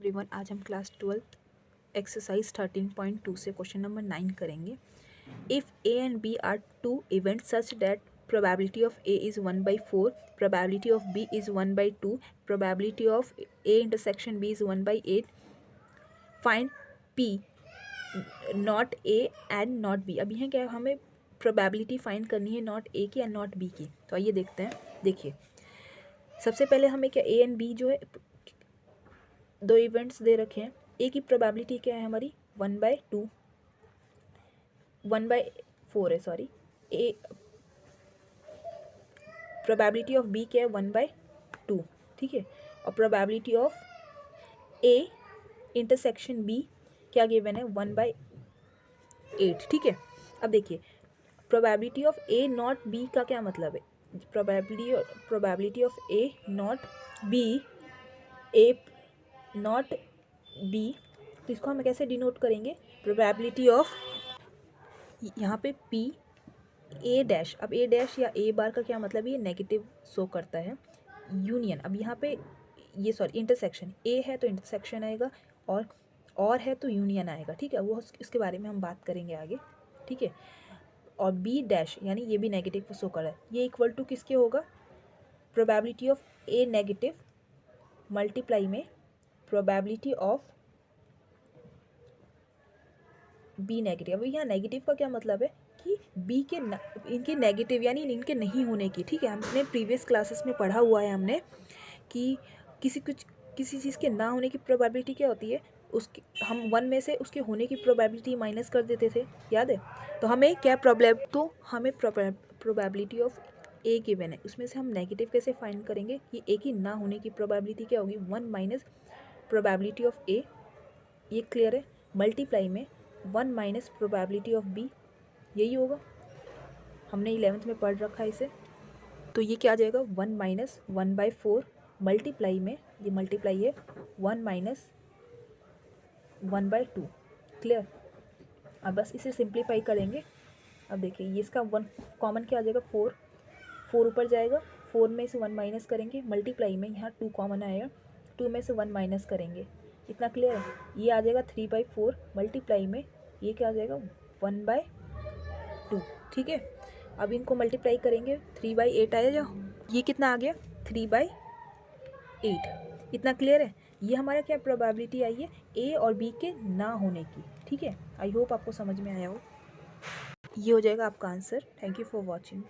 Everyone, आज हम class 12 exercise 13.2 से क्वेश्चन नंबर 9 करेंगे। If A and B are two events such that probability of A is 1/4, probability of B is 1/2, probability of A intersection B is 1/8, find P not A and not B। अभी है क्या, हमें probability find करनी है not A की and not B की। तो आइए देखते हैं। देखिए, सबसे पहले हमें क्या A एंड B जो है दो इवेंट्स दे रखे हैं। ए की प्रोबेबिलिटी क्या है हमारी 1/2, 1/4 है, sorry. A probability of B क्या है 1/2, ठीक है। और probability of A intersection B क्या गिवन है 1/8, ठीक है। अब देखिए, probability of A not B का क्या मतलब है। Probability of A not B, A not B, तो इसको हम कैसे डिनोट करेंगे। प्रोबेबिलिटी ऑफ यहाँ पे पी ए डैश। अब ए डैश या ए बार का क्या मतलब, ये नेगेटिव शो करता है। यूनियन, अब यहाँ पे ये सॉरी इंटरसेक्शन, ए है तो इंटरसेक्शन आएगा, और है तो यूनियन आएगा, ठीक है। वो इसके बारे में हम बात करेंगे आगे, ठीक है। और बी डैश यानी ये भी नेगेटिव शो कर रहा है, ये इक्वल टू किसके होगा, probability of A negative multiply में प्रोबेबिलिटी ऑफ बी नेगेटिव। अब यहाँ नेगेटिव का क्या मतलब है कि बी के इनके नेगेटिव यानी इनके नहीं होने की, ठीक है। हमने प्रीवियस क्लासेस में पढ़ा हुआ है हमने कि किसी चीज़ के ना होने की प्रोबेबिलिटी क्या होती है, उसकी हम 1 में से उसके होने की प्रोबेबिलिटी माइनस कर देते थे, याद है। तो हमें क्या हमें प्रोबेबिलिटी ऑफ ए गिवन है, उसमें से हम नेगेटिव कैसे फाइंड करेंगे कि ए की ना होने की प्रोबेबिलिटी क्या होगी 1 माइनस प्रोबेबिलिटी ऑफ ए, ये क्लियर है। मल्टीप्लाई में 1 माइनस प्रोबेबिलिटी ऑफ बी, यही होगा, हमने 11th में पढ़ रखा है इसे। तो ये क्या आ जाएगा 1 माइनस 1/4 मल्टीप्लाई में, ये मल्टीप्लाई है 1 माइनस 1/2, क्लियर। अब बस इसे सिंप्लीफाई करेंगे। अब देखिए, ये इसका 1 कॉमन क्या आ जाएगा 4 ऊपर जाएगा, 4 में से 1 माइनस करेंगे, मल्टीप्लाई में यहाँ 2 कॉमन आएगा, 2 में से 1 माइनस करेंगे, इतना क्लियर है। ये आ जाएगा 3/4 मल्टीप्लाई में ये क्या आ जाएगा 1/2, ठीक है। अब इनको मल्टीप्लाई करेंगे, 3/8 आया जाओ, ये कितना आ गया 3/8, इतना क्लियर है। ये हमारा क्या प्रोबेबिलिटी आई है ए और बी के ना होने की, ठीक है। आई होप आपको समझ में आया हो। ये हो जाएगा आपका answer. Thank you for watching.